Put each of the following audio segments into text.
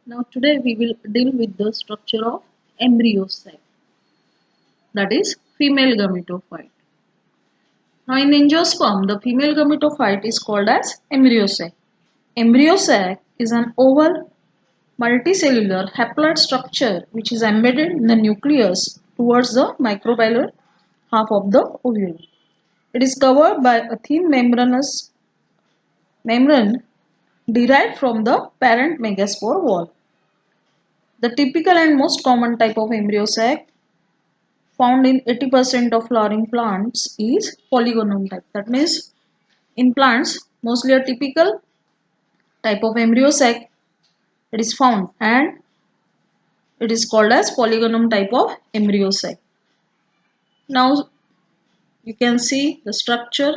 Now today we will deal with the structure of embryo sac, that is female gametophyte. Now in angiosperm the female gametophyte is called as embryo sac. Embryo sac is an oval multicellular haploid structure which is embedded in the nucleus towards the microbial half of the ovule. It is covered by a thin membrane derived from the parent megaspore wall. The typical and most common type of embryo sac found in 80% of flowering plants is polygonum type. That means in plants mostly a typical type of embryo sac it is found and it is called as polygonum type of embryo sac. Now you can see the structure.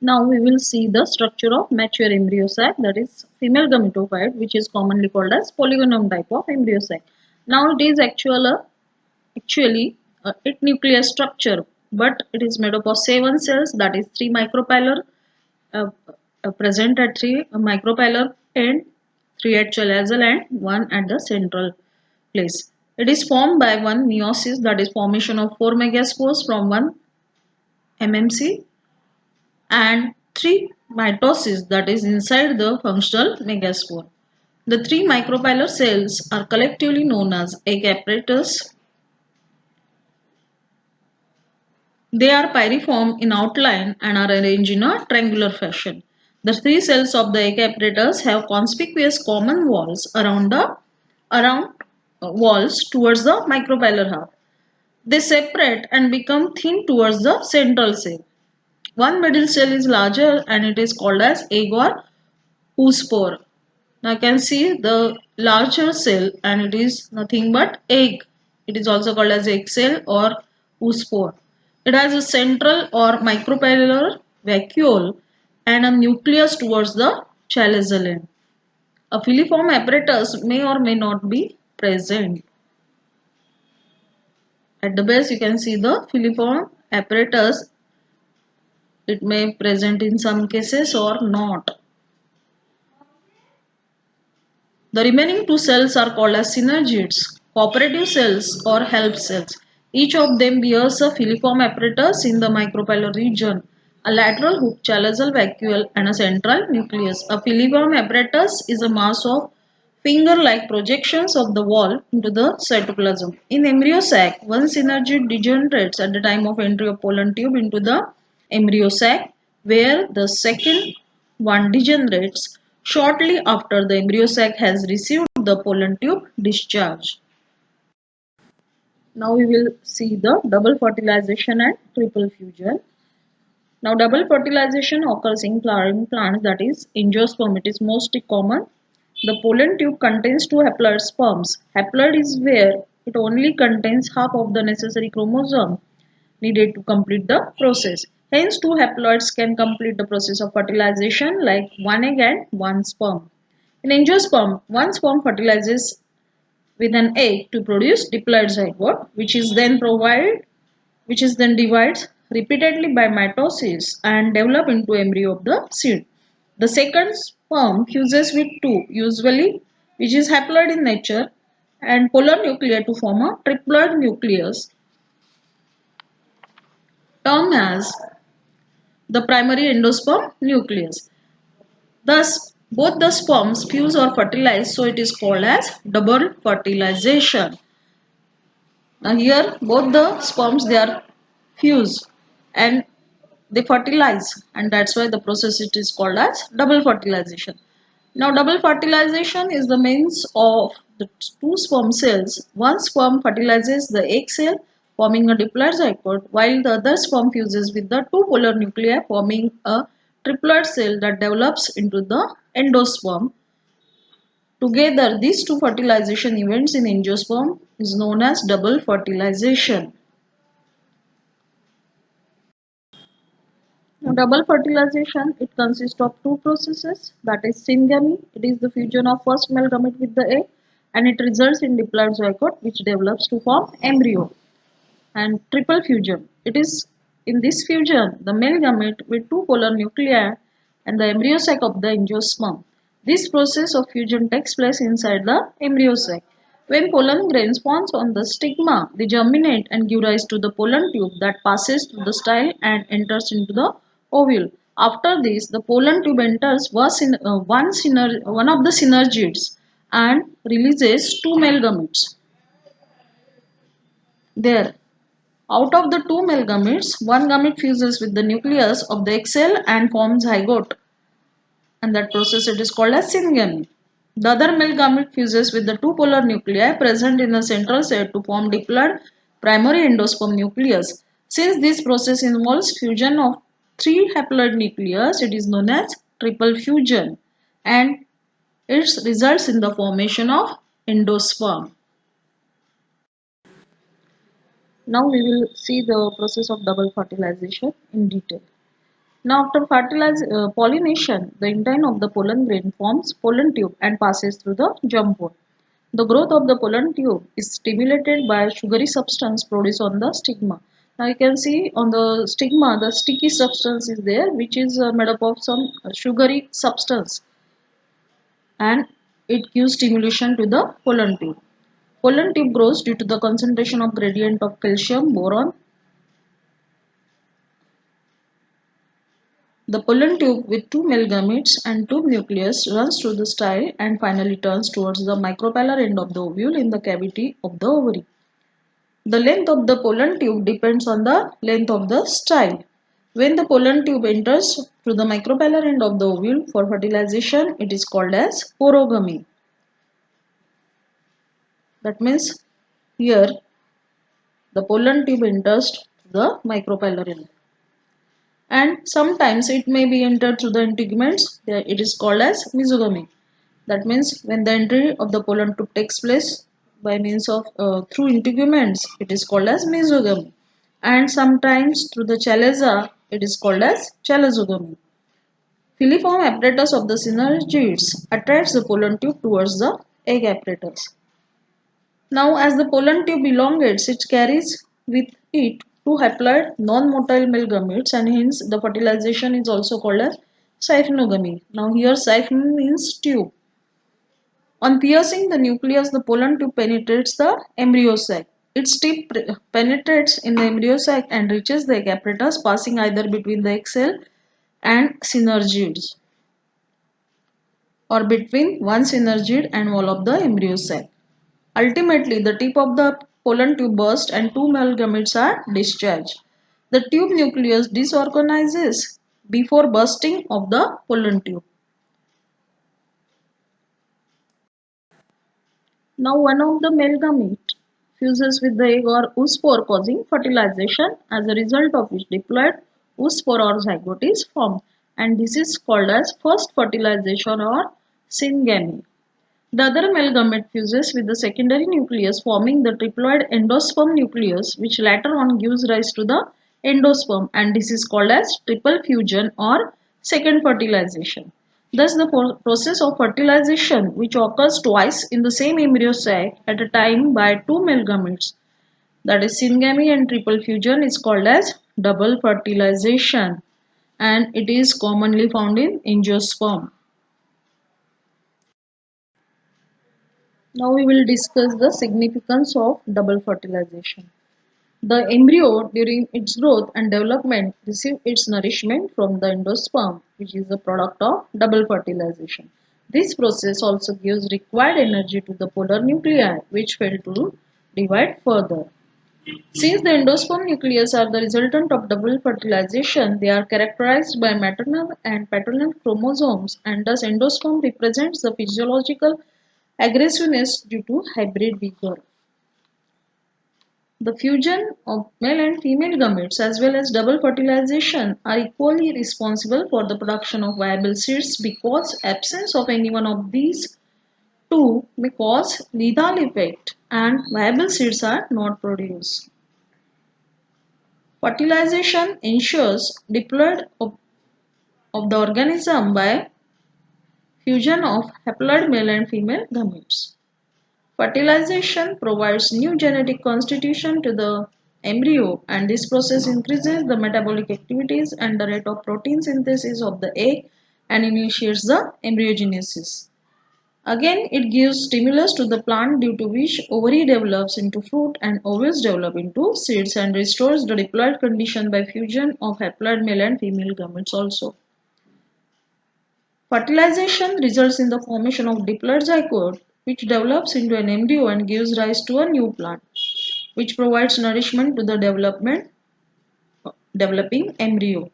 Now we will see the structure of mature embryo sac, that is female gametophyte, which is commonly called as polygonum type of embryo sac. Now it is actually a 8 nucleus structure, but it is made up of 7 cells, that is 3 micropylar uh, present at 3 micropylar end, 3 at chalazal end, 1 at the central place. It is formed by one meiosis, that is formation of 4 megaspores from one MMC, and 3 mitosis, that is inside the functional megaspore. The 3 micropylar cells are collectively known as egg apparatus. They are pyriform in outline and are arranged in a triangular fashion. The 3 cells of the egg apparatus have conspicuous common walls around walls towards the micropylar half. They separate and become thin towards the central cell. One middle cell is larger and it is called as egg or oospore. Now you can see the larger cell and it is nothing but egg. It is also called as egg cell or oospore. It has a central or micropylar vacuole and a nucleus towards the chalazal end. A filiform apparatus may or may not be present. At the base you can see the filiform apparatus. It may present in some cases or not. The remaining 2 cells are called as synergids, cooperative cells or help cells. Each of them bears a filiform apparatus in the micropylar region, a lateral hook chalazal vacuole and a central nucleus. A filiform apparatus is a mass of finger-like projections of the wall into the cytoplasm. In embryo sac, one synergid degenerates at the time of entry of pollen tube into the embryo sac, where the second one degenerates shortly after the embryo sac has received the pollen tube discharge. Now we will see the double fertilization and triple fusion. Now double fertilization occurs in flowering plants, that is angiosperm. It is most common. The pollen tube contains 2 haploid sperms. Haploid is where it only contains half of the necessary chromosome needed to complete the process. Hence, 2 haploids can complete the process of fertilization like 1 egg and 1 sperm. In angiosperm, 1 sperm fertilizes with an egg to produce diploid zygote, which is then divides repeatedly by mitosis and develop into embryo of the seed. The second sperm fuses with 2, usually which is haploid in nature, and polar nuclei to form a triploid nucleus termed as the primary endosperm nucleus. Thus, both the sperms fuse or fertilize, so it is called as double fertilization. Now here both the sperms they are fused and they fertilize, and that's why the process it is called as double fertilization. Now double fertilization is the means of the 2 sperm cells. One sperm fertilizes the egg cell forming a diploid zygote, while the other sperm fuses with the 2 polar nuclei forming a triploid cell that develops into the endosperm. Together, these 2 fertilization events in angiosperm is known as double fertilization. Now, double fertilization, it consists of 2 processes, that is syngamy. It is the fusion of first male gamete with the egg and it results in diploid zygote which develops to form embryo. And triple fusion, it is In this fusion, the male gamete with two polar nuclei and the embryo sac of the angiosperm. This process of fusion takes place inside the embryo sac. When pollen grain spawns on the stigma, they germinate and give rise to the pollen tube that passes through the style and enters into the ovule. After this, the pollen tube enters one of the synergids and releases two male gametes. There, out of the two male gametes, one gamete fuses with the nucleus of the egg cell and forms zygote, and that process it is called as syngamy. The other male gamete fuses with the two polar nuclei present in the central set to form diploid primary endosperm nucleus. Since this process involves fusion of three haploid nucleus, it is known as triple fusion, and it results in the formation of endosperm. Now we will see the process of double fertilization in detail. Now after pollination, the intine of the pollen grain forms pollen tube and passes through the germ pore. The growth of the pollen tube is stimulated by sugary substance produced on the stigma. Now you can see on the stigma the sticky substance is there, which is made up of some sugary substance, and it gives stimulation to the pollen tube. Pollen tube grows due to the concentration of gradient of calcium, boron. The pollen tube with two male gametes and tube nucleus runs through the style and finally turns towards the micropellar end of the ovule in the cavity of the ovary. The length of the pollen tube depends on the length of the style. When the pollen tube enters through the micropellar end of the ovule for fertilization, it is called as porogamy. That means here the pollen tube enters the micropellar end. And sometimes it may be entered through the integuments. It is called as mesogamy. That means when the entry of the pollen tube takes place by means of through integuments, it is called as mesogamy, and sometimes through the chalaza, it is called as chalazogamy. Filiform apparatus of the synergids attracts the pollen tube towards the egg apparatus. Now as the pollen tube elongates, it carries with it two haploid non-motile male gametes, and hence the fertilization is also called as siphonogamy. Now here siphon means tube. On piercing the nucleus, the pollen tube penetrates the embryo sac. Its tip penetrates in the embryo sac and reaches the egg apparatus, passing either between the egg cell and synergids or between one synergid and wall of the embryo sac. Ultimately, the tip of the pollen tube bursts and two male gametes are discharged. The tube nucleus disorganizes before bursting of the pollen tube. Now one of the male gamete fuses with the egg or oospore, causing fertilization, as a result of which diploid oospore or zygote is formed, and this is called as first fertilization or syngamy. The other male gamete fuses with the secondary nucleus, forming the triploid endosperm nucleus, which later on gives rise to the endosperm, and this is called as triple fusion or second fertilization. Thus, the process of fertilization, which occurs twice in the same embryo sac at a time by two male gametes, that is syngamy and triple fusion, is called as double fertilization, and it is commonly found in angiosperm. Now we will discuss the significance of double fertilization. The embryo during its growth and development receives its nourishment from the endosperm, which is the product of double fertilization. This process also gives required energy to the polar nuclei, which fail to divide further. Since the endosperm nucleus are the resultant of double fertilization, they are characterized by maternal and paternal chromosomes, and thus endosperm represents the physiological aggressiveness due to hybrid vigor. The fusion of male and female gametes as well as double fertilization are equally responsible for the production of viable seeds, because absence of any one of these two may cause lethal effect and viable seeds are not produced. Fertilization ensures diploid of the organism by fusion of haploid male and female gametes. Fertilization provides new genetic constitution to the embryo, and this process increases the metabolic activities and the rate of protein synthesis of the egg and initiates the embryogenesis. Again, it gives stimulus to the plant due to which ovary develops into fruit and ovules develop into seeds and restores the diploid condition by fusion of haploid male and female gametes also. Fertilization results in the formation of diploid zygote which develops into an embryo and gives rise to a new plant which provides nourishment to the developing embryo.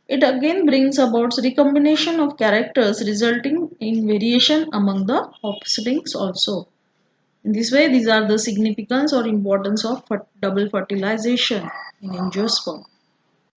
It again brings about recombination of characters resulting in variation among the offsprings also. In this way, these are the significance or importance of double fertilization in angiosperm.